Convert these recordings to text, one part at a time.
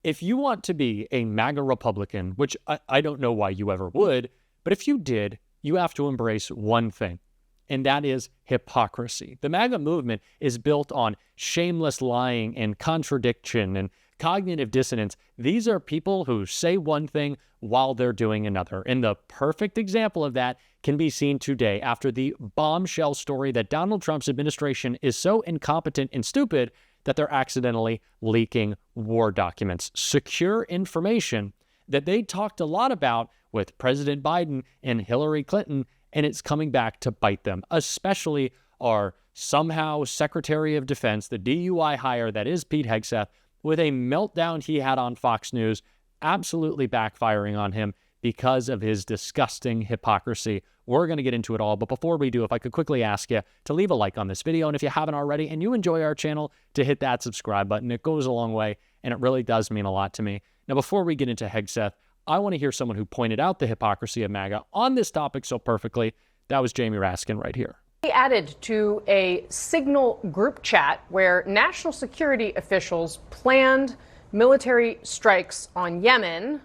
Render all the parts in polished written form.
If you want to be a MAGA Republican, which I don't know why you ever would, but if you did, you have to embrace one thing, and that is hypocrisy. The MAGA movement is built on shameless lying and contradiction and cognitive dissonance. These are people who say one thing while they're doing another. And the perfect example of that can be seen today after the bombshell story that Donald Trump's administration is so incompetent and stupid that they're accidentally leaking war documents, secure information that they talked a lot about with President Biden and Hillary Clinton, and it's coming back to bite them, especially our somehow Secretary of Defense, the DUI hire that is Pete Hegseth, with a meltdown he had on Fox News, absolutely backfiring on him because of his disgusting hypocrisy. We're going to get into it all, but before we do, if I could quickly ask you to leave a like on this video, and if you haven't already and you enjoy our channel, to hit that subscribe button. It goes a long way, and it really does mean a lot to me. Now, before we get into Hegseth, I want to hear someone who pointed out the hypocrisy of MAGA on this topic so perfectly. That was Jamie Raskin right here. He added to a Signal group chat where national security officials planned military strikes on Yemen.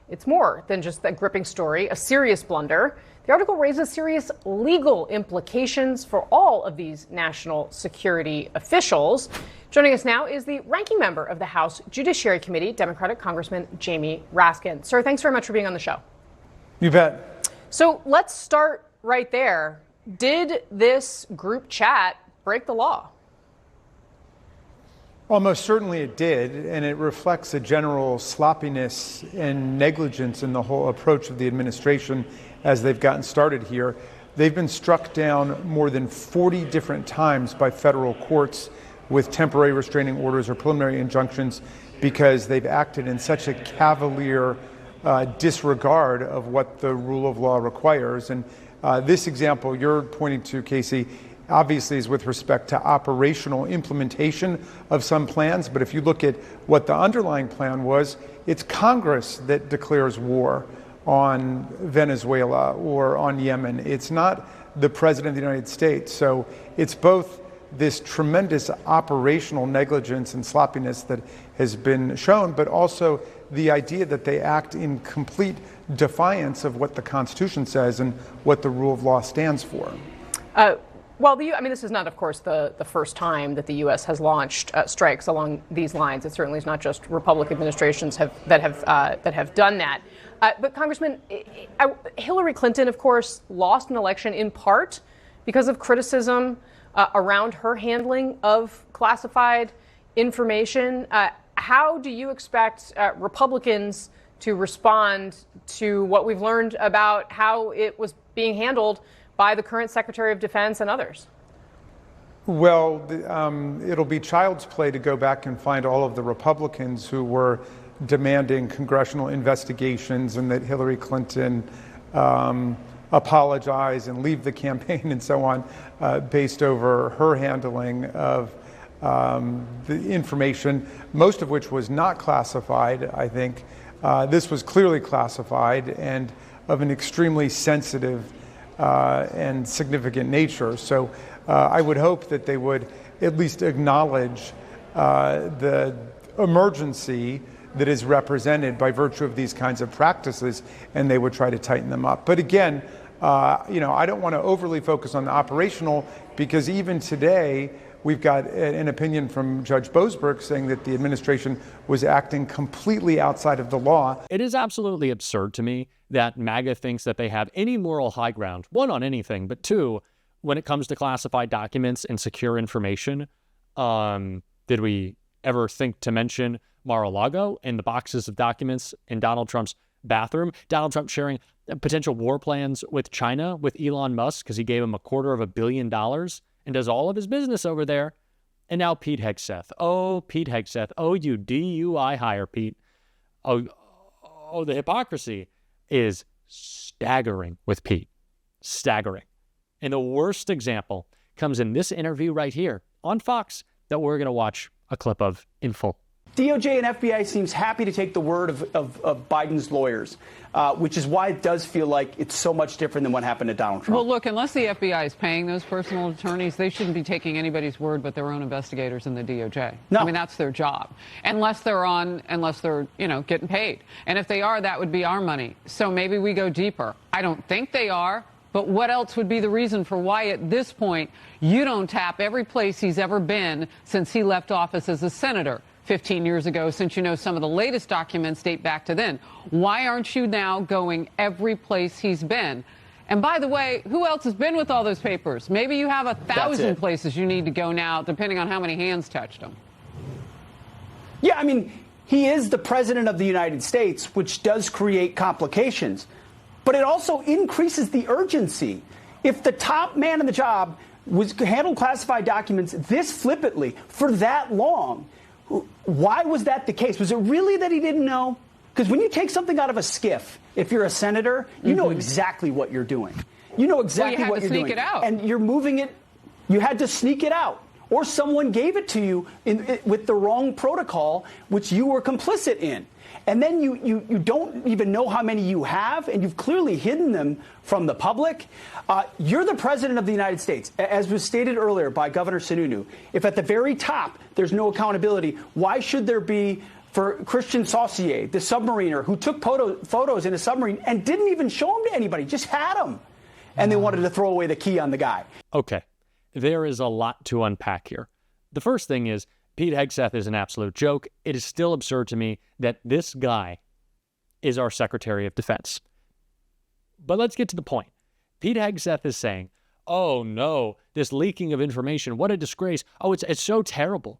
It's more than just a gripping story, a serious blunder. The article raises serious legal implications for all of these national security officials. Joining us now is the ranking member of the House Judiciary Committee, Democratic Congressman Jamie Raskin. Sir, thanks very much for being on the show. You bet. So let's start right there. Did this group chat break the law? Almost certainly it did, and it reflects a general sloppiness and negligence in the whole approach of the administration as they've gotten started here. They've been struck down more than 40 different times by federal courts with temporary restraining orders or preliminary injunctions because they've acted in such a cavalier disregard of what the rule of law requires. And this example you're pointing to, Casey, obviously is with respect to operational implementation of some plans. But if you look at what the underlying plan was, it's Congress that declares war on Venezuela or on Yemen. It's not the President of the United States. So it's both this tremendous operational negligence and sloppiness that has been shown, but also the idea that they act in complete defiance of what the Constitution says and what the rule of law stands for. Well, this is not, of course, the first time that the U.S. has launched strikes along these lines. It certainly is not just Republican administrations that have done that. But Congressman, Hillary Clinton, of course, lost an election in part because of criticism around her handling of classified information. How do you expect Republicans to respond to what we've learned about how it was being handled by the current Secretary of Defense and others? Well, it'll be child's play to go back and find all of the Republicans who were demanding congressional investigations and that Hillary Clinton apologize and leave the campaign and so on based over her handling of the information, most of which was not classified, I think. This was clearly classified and of an extremely sensitive and significant nature. So I would hope that they would at least acknowledge the emergency that is represented by virtue of these kinds of practices, and they would try to tighten them up. But again, I don't want to overly focus on the operational, because even today we've got an opinion from Judge Boasberg saying that the administration was acting completely outside of the law. It is absolutely absurd to me that MAGA thinks that they have any moral high ground, one, on anything, but two, when it comes to classified documents and secure information. Did we ever think to mention Mar-a-Lago and the boxes of documents in Donald Trump's bathroom? Donald Trump sharing potential war plans with China, with Elon Musk, because he gave him $250 million and does all of his business over there. And now Pete Hegseth. Oh, Pete Hegseth. Oh, you DUI hire, Pete. Oh, the hypocrisy is staggering with Pete. Staggering. And the worst example comes in this interview right here on Fox that we're going to watch a clip of in full. DOJ and FBI seems happy to take the word of Biden's lawyers, which is why it does feel like it's so much different than what happened to Donald Trump. Well, look, unless the FBI is paying those personal attorneys, they shouldn't be taking anybody's word but their own investigators in the DOJ. No. I mean, that's their job. Unless they're, getting paid. And if they are, that would be our money. So maybe we go deeper. I don't think they are. But what else would be the reason for why at this point you don't tap every place he's ever been since he left office as a senator 15 years ago, since you know some of the latest documents date back to then? Why aren't you now going every place he's been? And by the way, who else has been with all those papers? Maybe you have 1,000 places you need to go now, depending on how many hands touched them. Yeah, I mean, he is the president of the United States, which does create complications. But it also increases the urgency. If the top man in the job handled classified documents this flippantly for that long, why was that the case? Was it really that he didn't know? Because when you take something out of a skiff, if you're a senator, you know exactly what you're doing. You know exactly what you're doing. You had to sneak it out. And you're moving it. You had to sneak it out. Or someone gave it to you with the wrong protocol, which you were complicit in. And then you don't even know how many you have, and you've clearly hidden them from the public. You're the president of the United States. As was stated earlier by Governor Sununu, if at the very top there's no accountability, why should there be for Christian Saucier, the submariner who took photos in a submarine and didn't even show them to anybody, just had them, and they wanted to throw away the key on the guy? Okay, there is a lot to unpack here. The first thing is, Pete Hegseth is an absolute joke. It is still absurd to me that this guy is our Secretary of Defense. But let's get to the point. Pete Hegseth is saying, oh no, this leaking of information, what a disgrace. Oh, it's so terrible.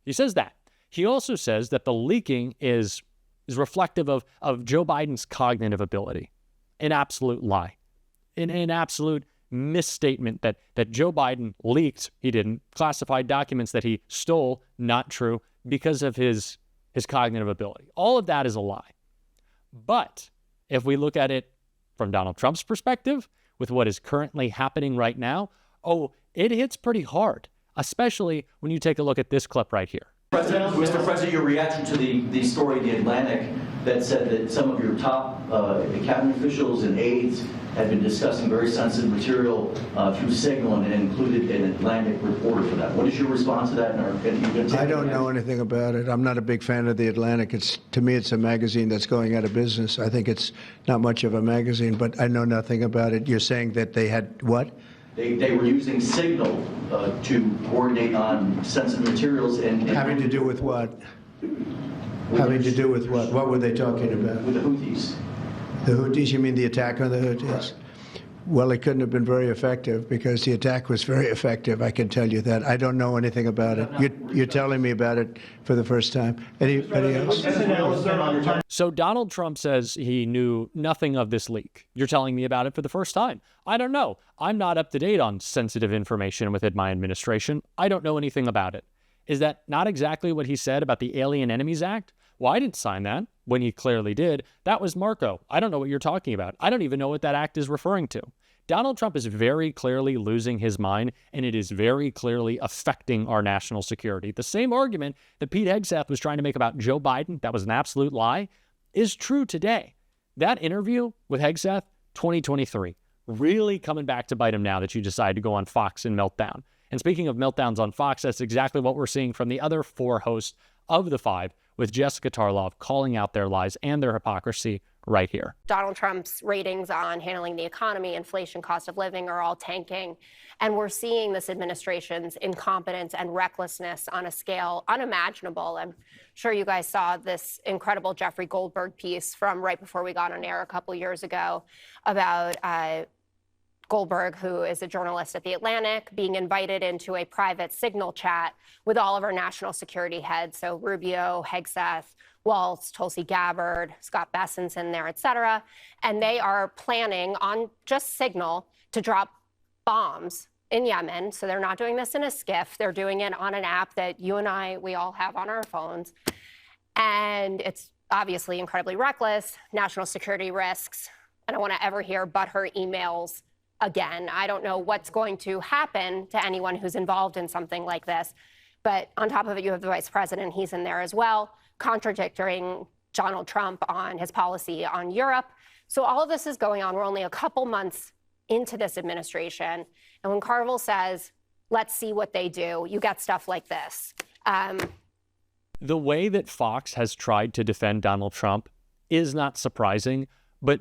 He says that. He also says that the leaking is reflective of Joe Biden's cognitive ability. An absolute lie. An absolute misstatement that Joe Biden leaked, he didn't, classified documents that he stole, not true, because of his cognitive ability. All of that is a lie. But if we look at it from Donald Trump's perspective, with what is currently happening right now, it hits pretty hard, especially when you take a look at this clip right here. Mr. President, your reaction to the story in The Atlantic that said that some of your top cabinet officials and aides had been discussing very sensitive material through Signal and included an Atlantic reporter for that. What is your response to that? I don't know anything about it. I'm not a big fan of The Atlantic. To me, it's a magazine that's going out of business. I think it's not much of a magazine, but I know nothing about it. You're saying that they had what? They were using Signal to coordinate on sensitive materials and having to do with what? Having to do with what? What were they talking about? With the Houthis. The Houthis? You mean the attack on the Houthis? Right. Well, it couldn't have been very effective because the attack was very effective. I can tell you that. I don't know anything about it. You're telling me about it for the first time. Anybody else? So Donald Trump says he knew nothing of this leak. You're telling me about it for the first time. I don't know. I'm not up to date on sensitive information within my administration. I don't know anything about it. Is that not exactly what he said about the Alien Enemies Act? Well, I didn't sign that when he clearly did. That was Marco. I don't know what you're talking about. I don't even know what that act is referring to. Donald Trump is very clearly losing his mind, and it is very clearly affecting our national security. The same argument that Pete Hegseth was trying to make about Joe Biden, that was an absolute lie, is true today. That interview with Hegseth, 2023, really coming back to bite him now that you decide to go on Fox and meltdown. And speaking of meltdowns on Fox, that's exactly what we're seeing from the other four hosts of the five, with Jessica Tarlov calling out their lies and their hypocrisy right here. Donald Trump's ratings on handling the economy, inflation, cost of living are all tanking. And we're seeing this administration's incompetence and recklessness on a scale unimaginable. I'm sure you guys saw this incredible Jeffrey Goldberg piece from right before we got on air a couple years ago about Goldberg, who is a journalist at The Atlantic, being invited into a private Signal chat with all of our national security heads. So Rubio, Hegseth, Waltz, Tulsi Gabbard, Scott Bessent's in there, et cetera. And they are planning on just Signal to drop bombs in Yemen. So they're not doing this in a skiff. They're doing it on an app that you and I, we all have on our phones. And it's obviously incredibly reckless, national security risks. I don't want to ever hear butthurt emails again. I don't know what's going to happen to anyone who's involved in something like this. But on top of it, you have the vice president. He's in there as well, contradicting Donald Trump on his policy on Europe. So all of this is going on. We're only a couple months into this administration. And when Carville says, let's see what they do, you get stuff like this. The way that Fox has tried to defend Donald Trump is not surprising, but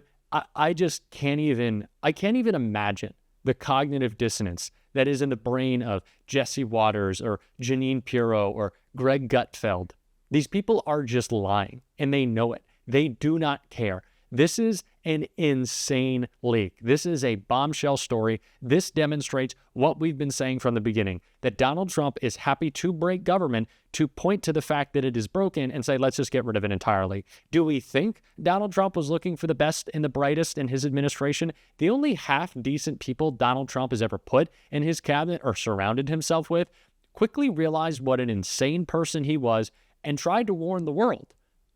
I just can't even imagine the cognitive dissonance that is in the brain of Jesse Waters or Jeanine Pirro or Greg Gutfeld. These people are just lying, and they know it. They do not care. This is an insane leak. This is a bombshell story. This demonstrates what we've been saying from the beginning, that Donald Trump is happy to break government to point to the fact that it is broken and say, let's just get rid of it entirely. Do we think Donald Trump was looking for the best and the brightest in his administration? The only half-decent people Donald Trump has ever put in his cabinet or surrounded himself with quickly realized what an insane person he was and tried to warn the world.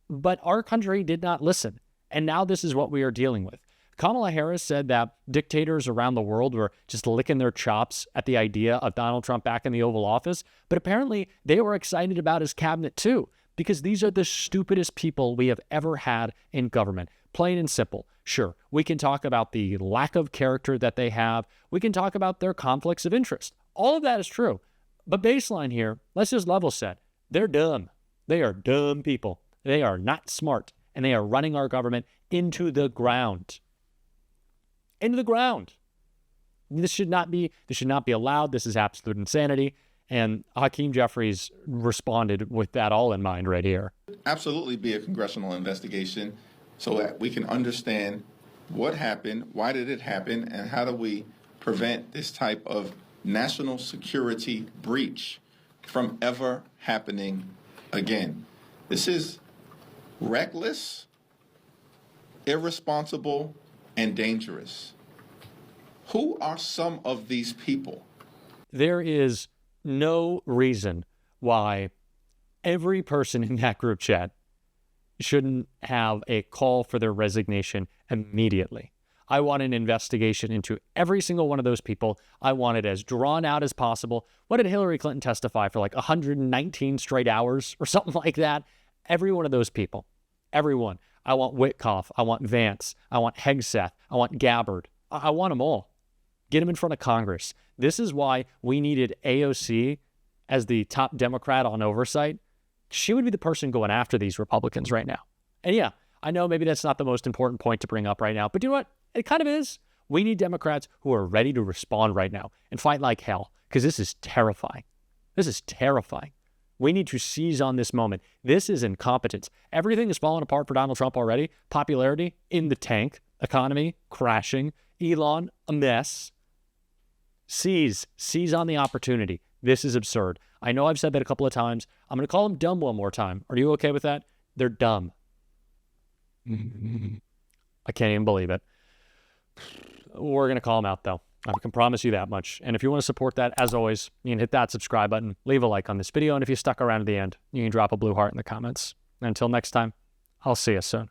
But our country did not listen. And now this is what we are dealing with. Kamala Harris said that dictators around the world were just licking their chops at the idea of Donald Trump back in the Oval Office. But apparently they were excited about his cabinet too, because these are the stupidest people we have ever had in government. Plain and simple. Sure, we can talk about the lack of character that they have. We can talk about their conflicts of interest. All of that is true. But baseline here, let's just level set. They're dumb. They are dumb people. They are not smart. And they are running our government into the ground. Into the ground. This should not be allowed. This is absolute insanity. And Hakeem Jeffries responded with that all in mind right here. Absolutely be a congressional investigation so that we can understand what happened, why did it happen, and how do we prevent this type of national security breach from ever happening again. This is reckless, irresponsible, and dangerous. Who are some of these people? There is no reason why every person in that group chat shouldn't have a call for their resignation immediately. I want an investigation into every single one of those people. I want it as drawn out as possible. What did Hillary Clinton testify for, like 119 straight hours or something like that? Every one of those people, everyone. I want Witkoff. I want Vance. I want Hegseth. I want Gabbard. I want them all. Get them in front of Congress. This is why we needed AOC as the top Democrat on oversight. She would be the person going after these Republicans right now. And yeah, I know maybe that's not the most important point to bring up right now, but you know what? It kind of is. We need Democrats who are ready to respond right now and fight like hell, because this is terrifying. This is terrifying. We need to seize on this moment. This is incompetence. Everything is falling apart for Donald Trump already. Popularity in the tank. Economy crashing. Elon, a mess. Seize on the opportunity. This is absurd. I know I've said that a couple of times. I'm going to call them dumb one more time. Are you okay with that? They're dumb. I can't even believe it. We're going to call them out, though. I can promise you that much. And if you want to support that, as always, you can hit that subscribe button, leave a like on this video, and if you stuck around to the end, you can drop a blue heart in the comments. And until next time, I'll see you soon.